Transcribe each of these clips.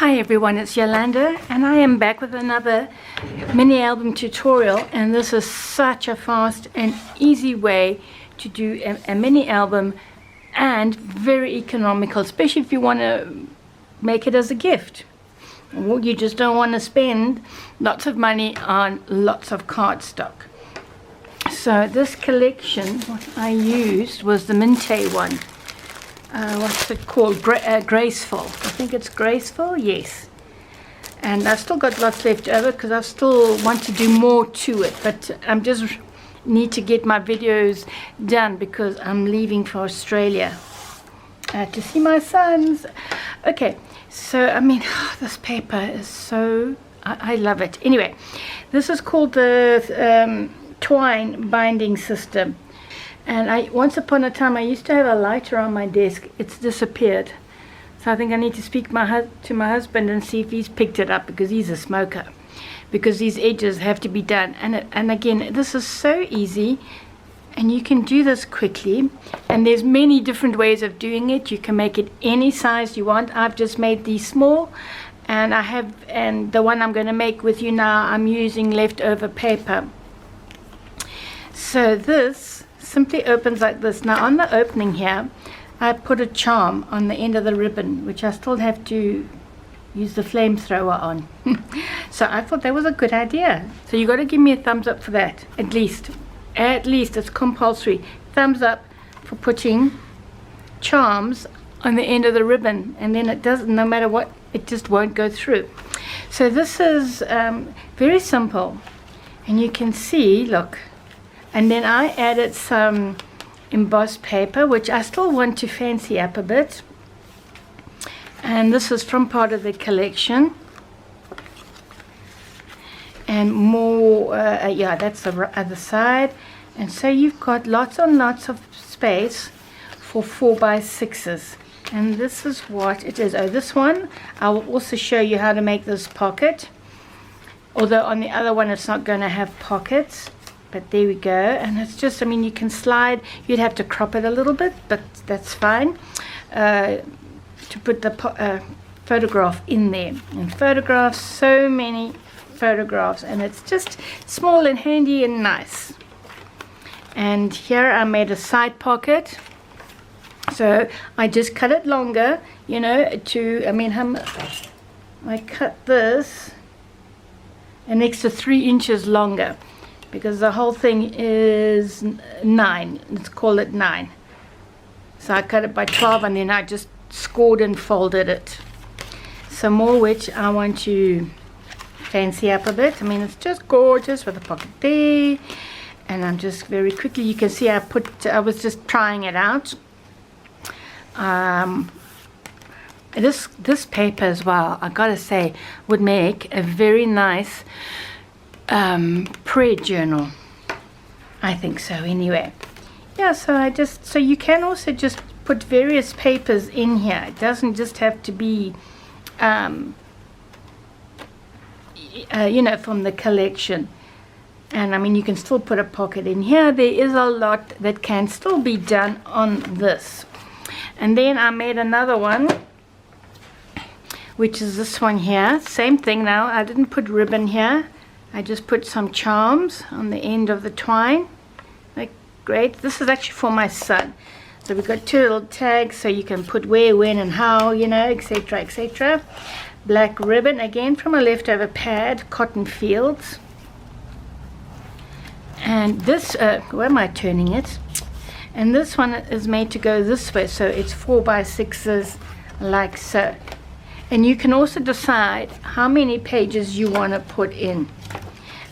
Hi everyone, it's Yolanda and I am back with another mini album tutorial, and this is such a fast and easy way to do a mini album and very economical, especially if you want to make it as a gift or you just don't want to spend lots of money on lots of cardstock. So this collection, what I used was the Minte one. What's it called? Graceful. I think it's Graceful, yes. And I've still got lots left over because I still want to do more to it, but I'm just need to get my videos done because I'm leaving for Australia to see my sons. Okay, so I mean, this paper is so, I love it. Anyway, this is called the Twine binding system. And once upon a time I used to have a lighter on my desk. It's disappeared, so I think I need to speak to my husband and see if he's picked it up, because he's a smoker, because these edges have to be done. And again, this is so easy and you can do this quickly, and there's many different ways of doing it. You can make it any size you want. I've just made these small, and the one I'm going to make with you now, I'm using leftover paper. So this simply opens like this. Now on the opening here I put a charm on the end of the ribbon, which I still have to use the flamethrower on. So I thought that was a good idea. So you got to give me a thumbs up for that. At least it's compulsory. Thumbs up for putting charms on the end of the ribbon, and then it doesn't, no matter what, it just won't go through. So this is very simple, and you can see, look. And then I added some embossed paper, which I still want to fancy up a bit. And this is from part of the collection. And more, yeah, that's the other side. And so you've got lots and lots of space for 4x6s. And this is what it is. Oh, this one, I will also show you how to make this pocket. Although on the other one it's not going to have pockets. But there we go, and it's just, I mean, you can slide. You'd have to crop it a little bit, but that's fine, to put the photograph in there. And photographs, so many photographs, and it's just small and handy and nice. And here I made a side pocket, so I just cut it longer, you know, I mean, I cut this an extra 3 inches longer, because the whole thing is 9. Let's call it 9. So I cut it by 12, and then I just scored and folded it. Some more which I want to fancy up a bit. I mean, it's just gorgeous with a pocket there. And I'm just very quickly, you can see I was just trying it out. This paper as well, I gotta say, would make a very nice prayer journal. I think so anyway. Yeah, so you can also just put various papers in here. It doesn't just have to be you know, from the collection. And I mean, you can still put a pocket in here. There is a lot that can still be done on this. And then I made another one, which is this one here. Same thing. Now I didn't put ribbon here. I just put some charms on the end of the twine. Like, great. This is actually for my son. So we've got 2 little tags, so you can put where, when, and how, you know, etc., etc. Black ribbon, again from a leftover pad, Cotton Fields. And this, where am I turning it? And this one is made to go this way, so it's 4x6s like so. And you can also decide how many pages you want to put in.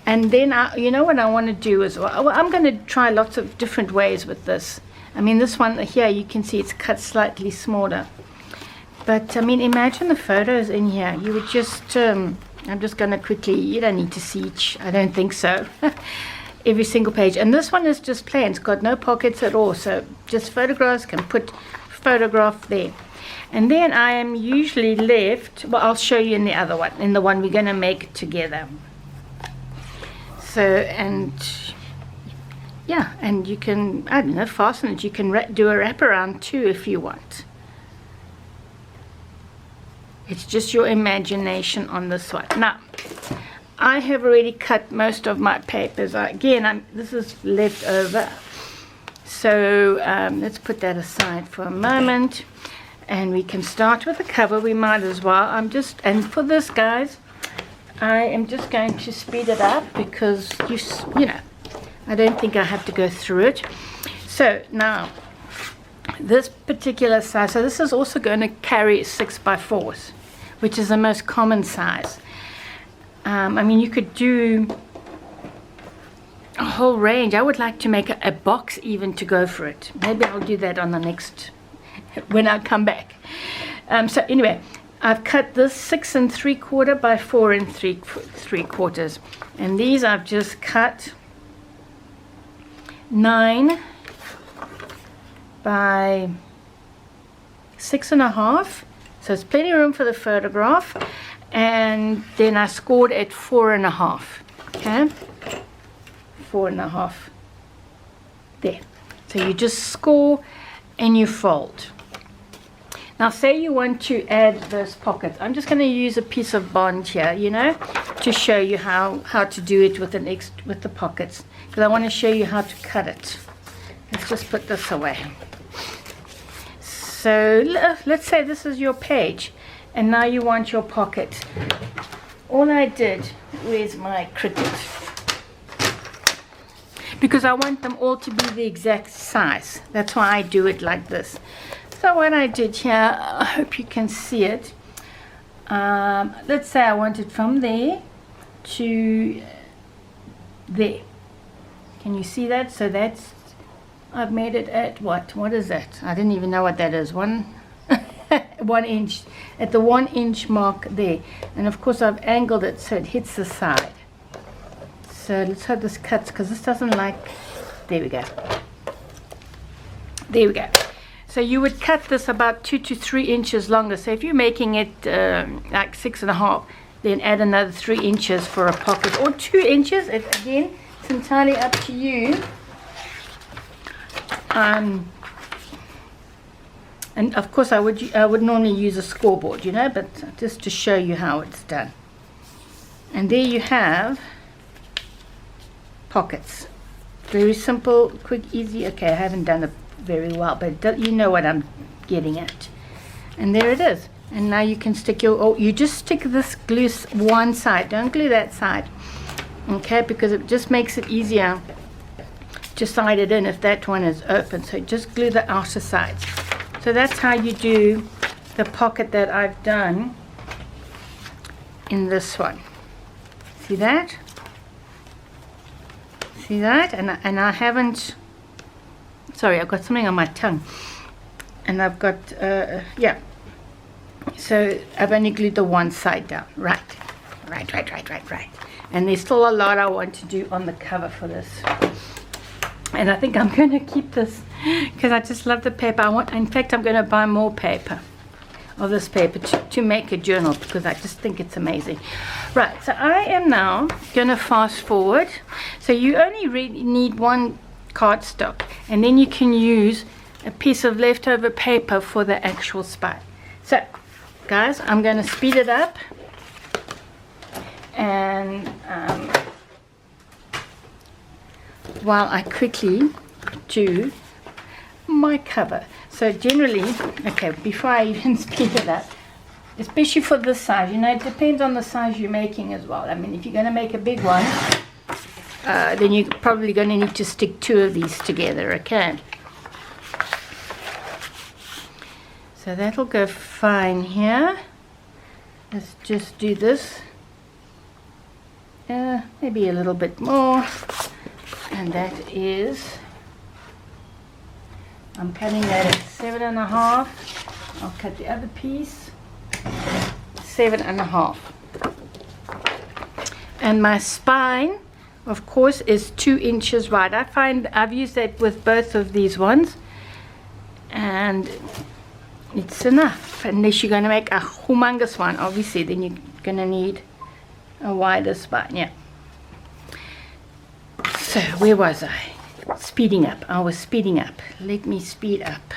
And then, you know what I want to do as well? I'm going to try lots of different ways with this. I mean, this one here, you can see it's cut slightly smaller. But, I mean, imagine the photos in here. You would just, I'm just going to quickly, you don't need to see each, I don't think so. Every single page. And this one is just plain. It's got no pockets at all. So just photographs, can put photograph there. And then I am usually left, well, I'll show you in the other one, in the one we're going to make together. So, and yeah, and you can, I don't know, fasten it. You can do a wraparound too if you want. It's just your imagination on this one. Now, I have already cut most of my papers. Again, this is left over. So let's put that aside for a moment. And we can start with the cover. We might as well. And for this, guys, I am just going to speed it up because, you know, I don't think I have to go through it. So now, this particular size, so this is also going to carry 6x4s, which is the most common size. I mean, you could do a whole range. I would like to make a box even to go for it. Maybe I'll do that on the next, when I come back. So anyway, I've cut this 6 3/4 by 4 3/4, and these I've just cut 9 by 6 1/2, so it's plenty of room for the photograph. And then I scored at 4 1/2. Okay, 4 1/2 there. So you just score and you fold. Now say you want to add those pockets. I'm just going to use a piece of bond here, you know, to show you how to do it with the pockets, because I want to show you how to cut it. Let's just put this away. So let's say this is your page, and now you want your pocket. All I did, where's my Cricut? Because I want them all to be the exact size. That's why I do it like this. So what I did here, I hope you can see it. Let's say I want it from there to there. Can you see that? So that's, I've made it at what is that? I didn't even know what that is. 1 inch, at the 1 inch mark there. And of course I've angled it so it hits the side. So let's hope this cuts, because this doesn't like, there we go. There we go. So you would cut this about 2 to 3 inches longer. So if you're making it like 6 1/2, then add another 3 inches for a pocket, or 2 inches. Again, it's entirely up to you. And of course I would normally use a scoreboard, you know, but just to show you how it's done. And there you have pockets. Very simple, quick, easy. Okay, I haven't done it very well, but you know what I'm getting at. And there it is. And now you can stick you just stick this glue one side. Don't glue that side. Okay, because it just makes it easier to slide it in if that one is open. So just glue the outer sides. So that's how you do the pocket that I've done in this one. See that? See that? And I haven't, sorry, I've got something on my tongue. And I've got, yeah. So I've only glued the one side down. Right. And there's still a lot I want to do on the cover for this. And I think I'm going to keep this because I just love the paper. In fact, I'm going to buy more paper of this paper to make a journal, because I just think it's amazing. Right, so I am now going to fast forward. So you only really need one cardstock, and then you can use a piece of leftover paper for the actual spine. So guys, I'm going to speed it up, and while I quickly do my cover. So generally, okay, before I even speed it up, especially for this size, you know, it depends on the size you're making as well. I mean, if you're going to make a big one, then you're probably going to need to stick 2 of these together, okay? So that'll go fine here. Let's just do this. Maybe a little bit more. And that is, I'm cutting that at 7 1/2. I'll cut the other piece 7 1/2. And my spine, of course, is 2 inches wide. I find I've used that with both of these ones, and it's enough. Unless you're going to make a humongous one, obviously, then you're going to need a wider spine. Yeah. So where was I? Speeding up. I was speeding up. Let me speed up.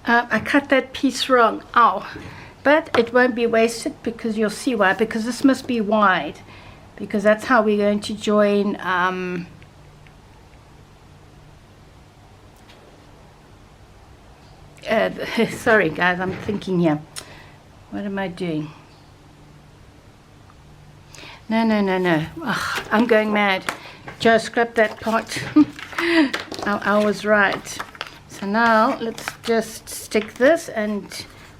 I cut that piece wrong. Ow. But it won't be wasted, because you'll see why. Because this must be wide, because that's how we're going to join sorry guys, I'm thinking here. What am I doing? No. Ugh, I'm going mad. Joe, scrap that part. I was right. So now let's just stick this and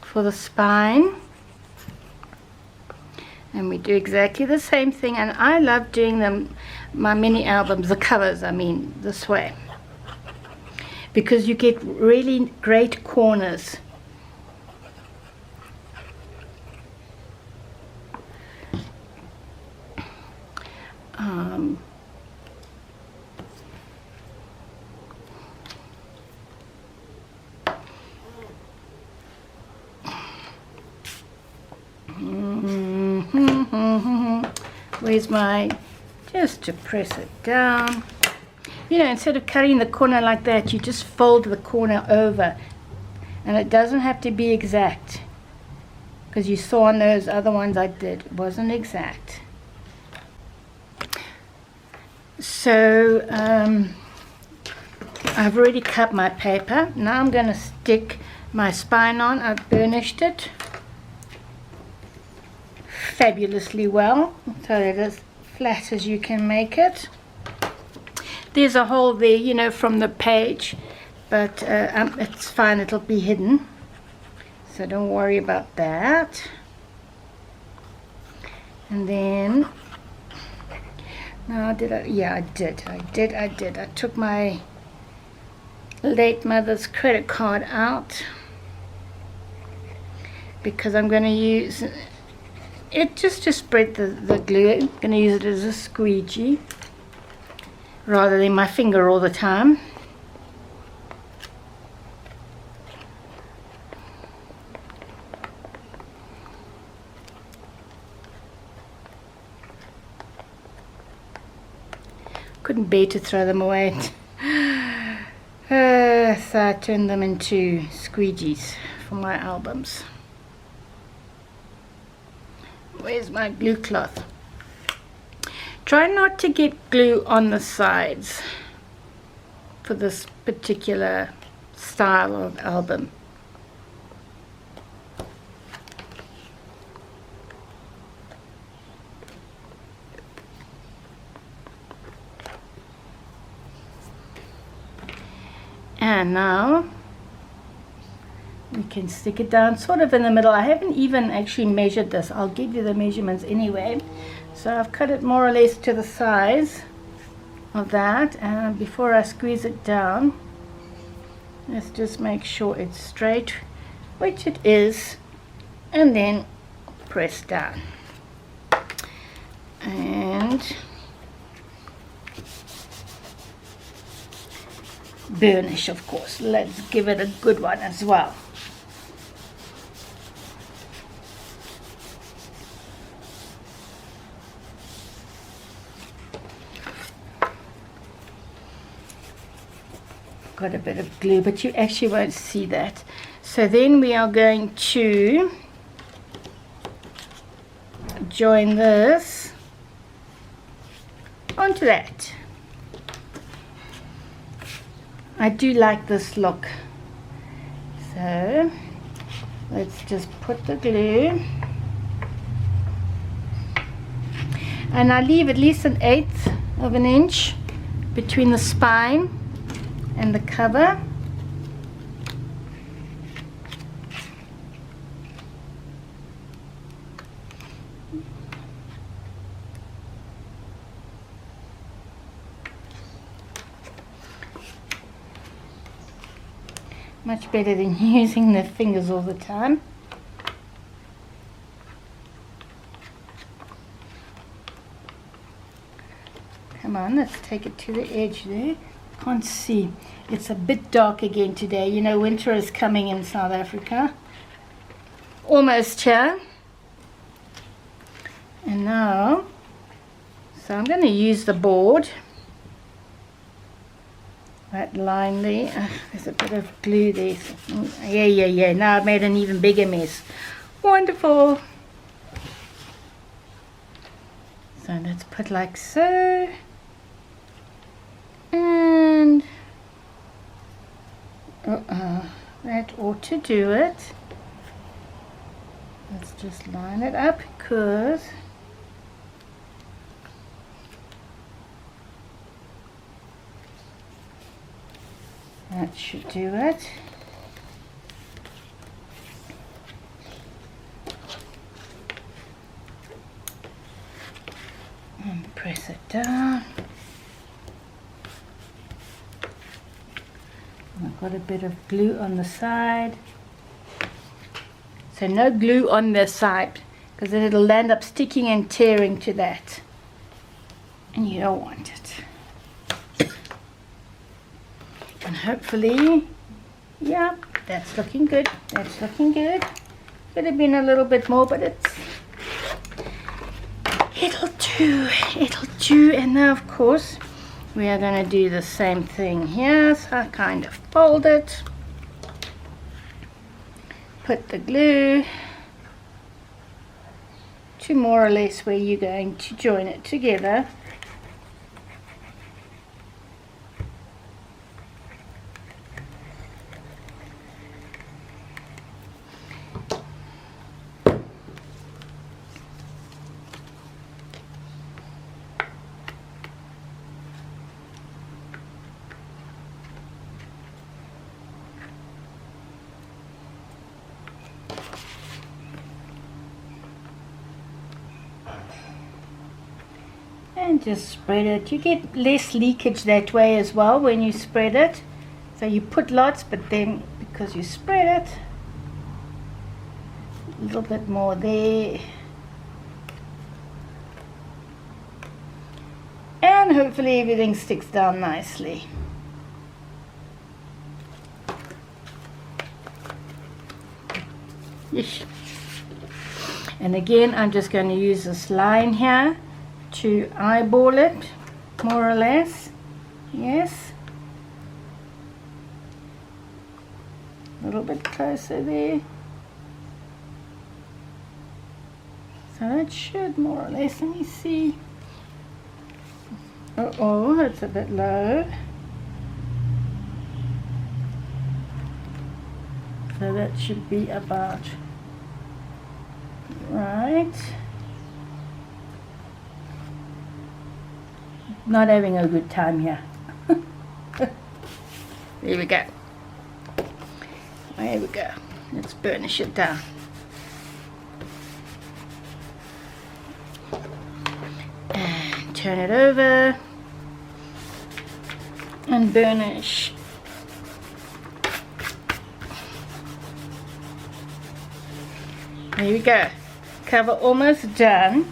for the spine. And we do exactly the same thing. And I love doing them, my mini albums, the covers, I mean, this way. Because you get really great corners. Where's my, just to press it down. You know, instead of cutting the corner like that, you just fold the corner over. And it doesn't have to be exact. Because you saw on those other ones I did, it wasn't exact. So, I've already cut my paper. Now I'm going to stick my spine on. I've burnished it fabulously well, so that it's flat as you can make it. There's a hole there, you know, from the page, but it's fine, it'll be hidden, so don't worry about that. And then, now did I? Yeah, I did. I took my late mother's credit card out because I'm going to use it just to spread the glue. I'm going to use it as a squeegee rather than my finger all the time. Couldn't bear to throw them away. So I turned them into squeegees for my albums. Where's my glue cloth? Try not to get glue on the sides for this particular style of album. And now we can stick it down sort of in the middle. I haven't even actually measured this. I'll give you the measurements anyway. So I've cut it more or less to the size of that, and before I squeeze it down, let's just make sure it's straight, which it is, and then press down. And burnish, of course. Let's give it a good one as well. Got a bit of glue, but you actually won't see that. So then we are going to join this onto that. I do like this look. So let's just put the glue, and I leave at least 1/8 of an inch between the spine and the cover. Much better than using the fingers all the time. Come on, let's take it to the edge there. Can't see. It's a bit dark again today. You know, winter is coming in South Africa. Almost here. And now, so I'm going to use the board that line there. There's a bit of glue there. Yeah. Now I've made an even bigger mess. Wonderful. So let's put like so. And that ought to do it. Let's just line it up because that should do it. And press it down. I've got a bit of glue on the side. So no glue on this side because it'll end up sticking and tearing to that. And you don't want it. And hopefully, yeah, that's looking good. That's looking good. Could have been a little bit more, but it'll do. It'll do. And now, of course, we are going to do the same thing here. So I kind of fold it. Put the glue to more or less where you're going to join it together. And just spread it. You get less leakage that way as well when you spread it. So you put lots, but then because you spread it, a little bit more there. And hopefully everything sticks down nicely. Yeesh. And again, I'm just going to use this line here to eyeball it, more or less. Yes. A little bit closer there. So that should more or less, let me see. Uh-oh, it's a bit low. So that should be about right. Not having a good time here. There we go. There we go. Let's burnish it down. And turn it over. And burnish. There we go. Cover almost done.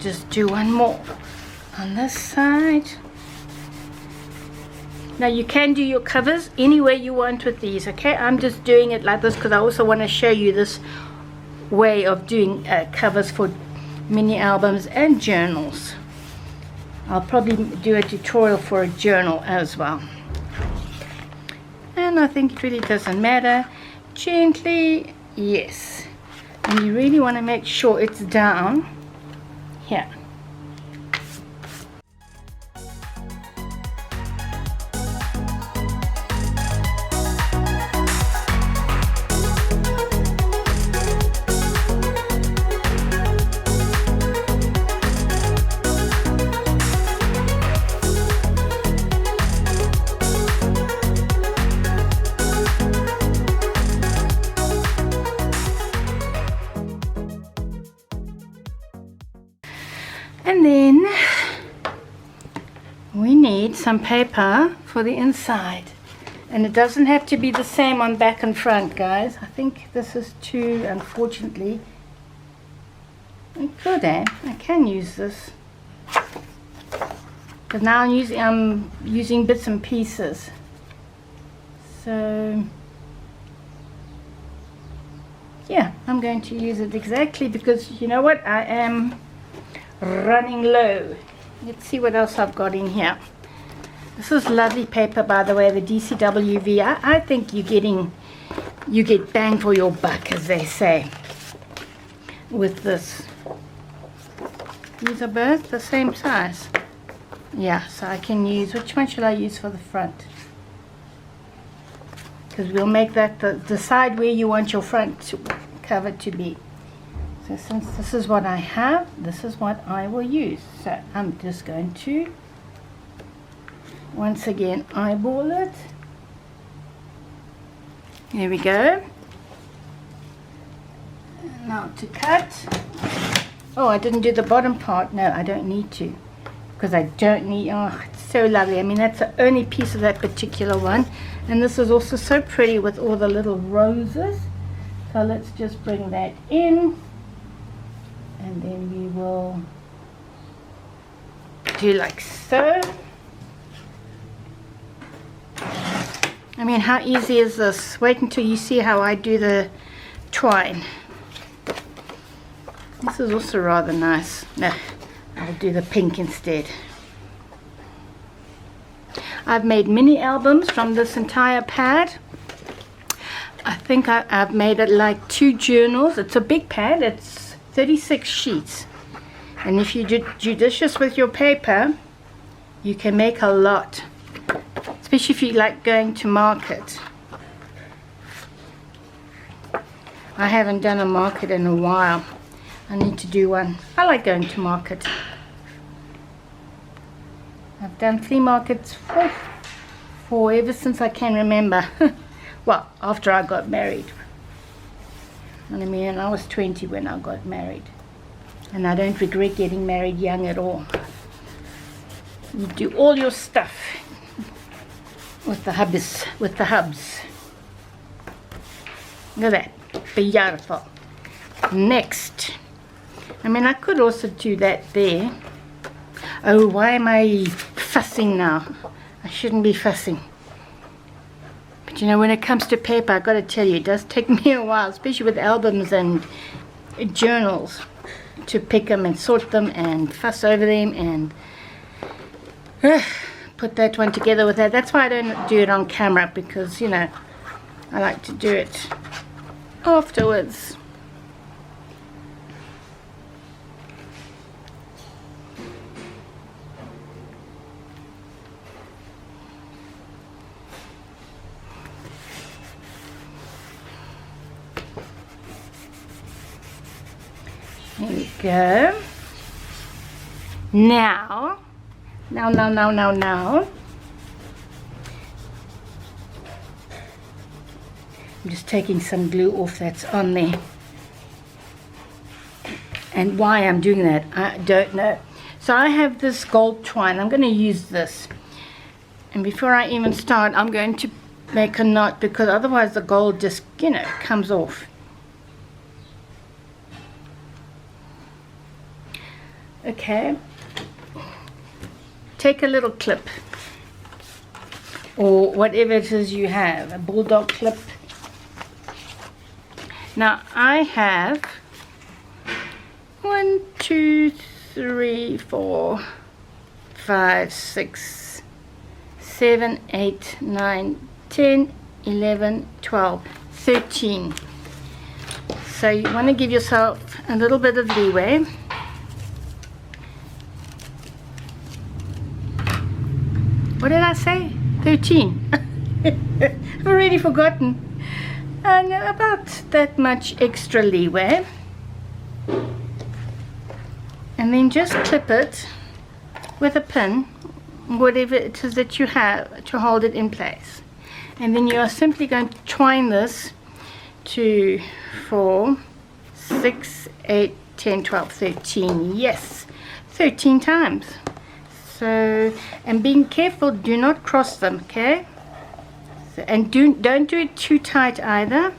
Just do one more on this side. Now you can do your covers any way you want with these, okay? I'm just doing it like this because I also want to show you this way of doing covers for mini albums and journals. I'll probably do a tutorial for a journal as well. And I think it really doesn't matter. Gently, yes. And you really want to make sure it's down here. And then we need some paper for the inside, and it doesn't have to be the same on back and front, guys. I think this is too, unfortunately. I could I can use this, but now I'm using bits and pieces. So yeah, I'm going to use it exactly because you know what, I am running low. Let's see what else I've got in here. This is lovely paper, by the way, the DCWV. I think you get bang for your buck, as they say, with this. These are both the same size. Yeah, so I can use, which one should I use for the front? Because we'll make that, decide where you want your front cover to be. So since this is what I have, this is what I will use. So I'm just going to, once again, eyeball it. There we go. Now to cut. Oh, I didn't do the bottom part. No, I don't need to. Because I don't need, oh, it's so lovely. I mean, that's the only piece of that particular one. And this is also so pretty with all the little roses. So let's just bring that in. And then we will do like so. I mean, how easy is this? Wait until you see how I do the twine. This is also rather nice. No, I'll do the pink instead. I've made mini albums from this entire pad. I think I've made it like 2 journals. It's a big pad. It's 36 sheets. And if you're judicious with your paper, you can make a lot. Especially if you like going to market. I haven't done a market in a while. I need to do one. I like going to market. I've done flea markets for ever since I can remember. Well, after I got married. And I mean, I was 20 when I got married. And I don't regret getting married young at all. You do all your stuff with the hubs. Look at that. Beautiful. Next. I mean, I could also do that there. Oh, why am I fussing now? I shouldn't be fussing. But you know, when it comes to paper, I've got to tell you, it does take me a while, especially with albums and journals, to pick them and sort them and fuss over them and put that one together with that. That's why I don't do it on camera, because, you know, I like to do it afterwards. There we go. Now. I'm just taking some glue off that's on there. And why I'm doing that, I don't know. So I have this gold twine. I'm going to use this. And before I even start, I'm going to make a knot, because otherwise the gold just, you know, comes off. Okay, take a little clip or whatever it is you have, a bulldog clip. Now I have 1, 2, 3, 4, 5, 6, 7, 8, 9, 10, 11, 12, 13. So you want to give yourself a little bit of leeway. What did I say? 13. I've already forgotten. And about that much extra leeway. And then just clip it with a pin, whatever it is that you have, to hold it in place. And then you are simply going to twine this 2, 4, 6, 8, 10, 12, 13. Yes, 13 times. So, and being careful, do not cross them, okay? So, and don't do it too tight either.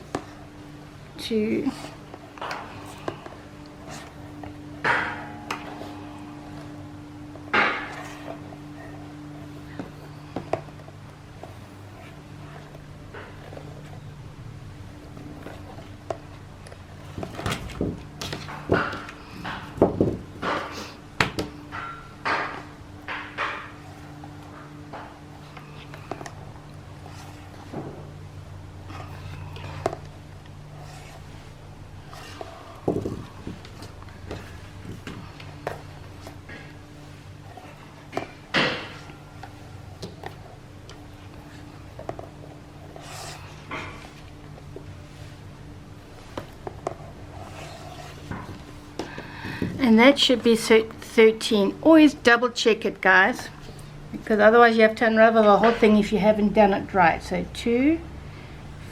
And that should be 13. Always double check it, guys, because otherwise you have to unravel the whole thing if you haven't done it right. So 2,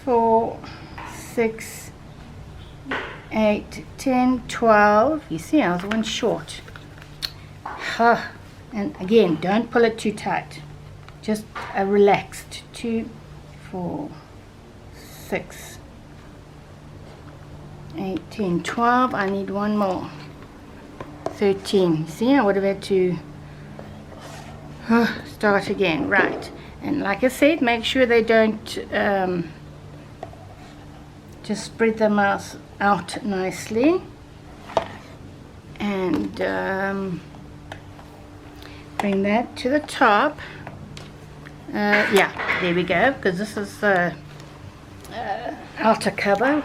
4, 6, 8, 10, 12. You see, I was one short. And again, don't pull it too tight. Just a relaxed. 2, 4, 6, 8, 10, 12. I need one more. 13. See, I would have had to start again. Right. And like I said, make sure they don't just spread them out nicely. And bring that to the top. Yeah, there we go, because this is the outer cover,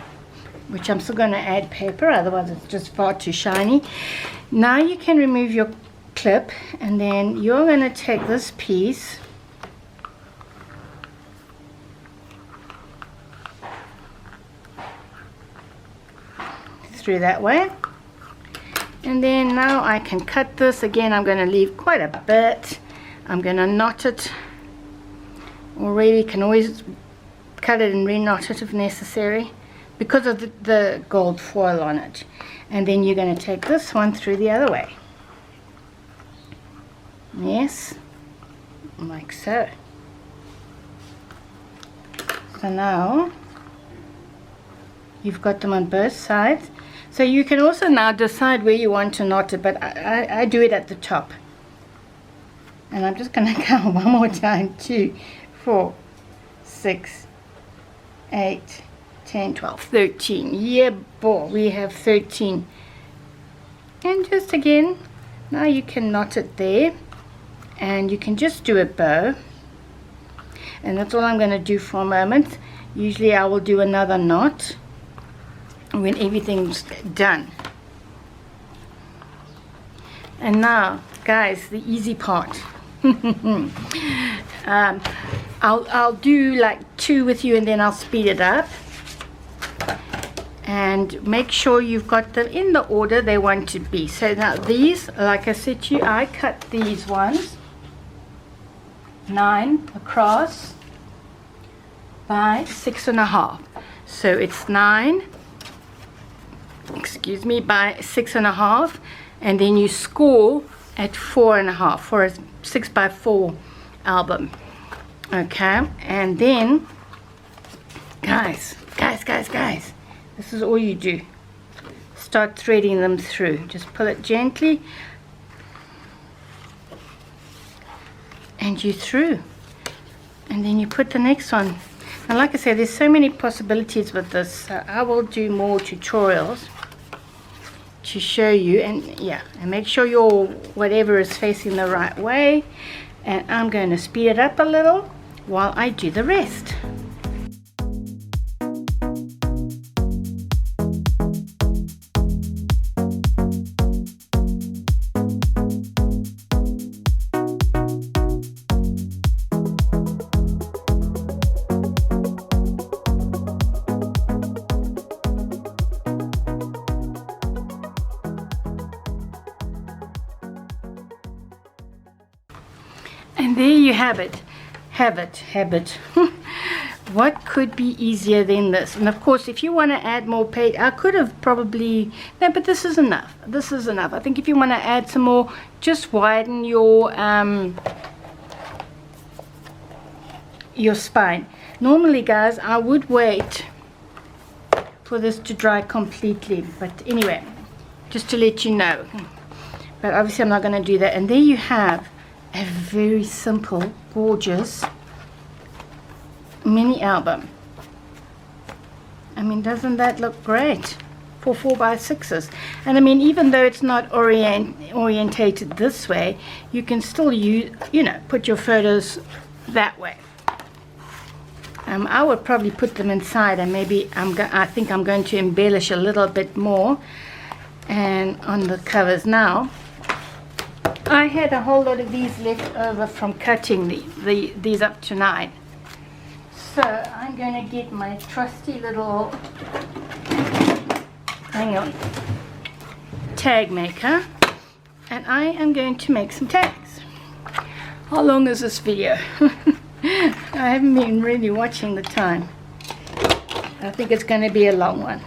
which I'm still going to add paper, otherwise it's just far too shiny. Now you can remove your clip, and then you're going to take this piece through that way, and then now I can cut this. Again, I'm going to leave quite a bit. I'm going to knot it already. Can always cut it and re-knot it if necessary, because of the gold foil on it. And then you're going to take this one through the other way. Yes, like so. So now you've got them on both sides. So you can also now decide where you want to knot it, but I do it at the top. And I'm just going to count one more time. 2, 4, 6, 8, 10, 12, 13. Yeah, boy, we have 13. And just again, now you can knot it there, and you can just do a bow. And that's all I'm going to do for a moment. Usually I will do another knot when everything's done. And now, guys, the easy part. I'll do like 2 with you, and then I'll speed it up. And make sure you've got them in the order they want to be. So now these, like I said to you, I cut these ones 9 across by 6.5. So it's 9, excuse me, by 6.5, and then you score at 4.5 for a 6x4 album. Okay, and then guys, this is all you do. Start threading them through. Just pull it gently, and you through, and then you put the next one. And like I said, there's so many possibilities with this. I will do more tutorials to show you, and yeah, and make sure your whatever is facing the right way. And I'm going to speed it up a little while I do the rest. And there you have it. What could be easier than this? And of course, if you want to add more page, I could have probably, no, but this is enough. This is enough. I think if you want to add some more, just widen your spine. Normally, guys, I would wait for this to dry completely, but anyway, just to let you know. But obviously I'm not going to do that. And there you have a very simple, gorgeous mini album. I mean, doesn't that look great for 4x6s? And I mean, even though it's not orientated this way, you can still use, put your photos that way. I would probably put them inside, and maybe I think I'm going to embellish a little bit more and on the covers. Now I had a whole lot of these left over from cutting these up to 9. So I'm going to get my trusty little tag maker, and I am going to make some tags. How long is this video? I haven't been really watching the time. I think it's going to be a long one.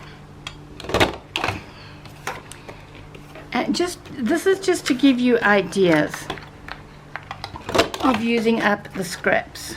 And this is just to give you ideas of using up the scraps.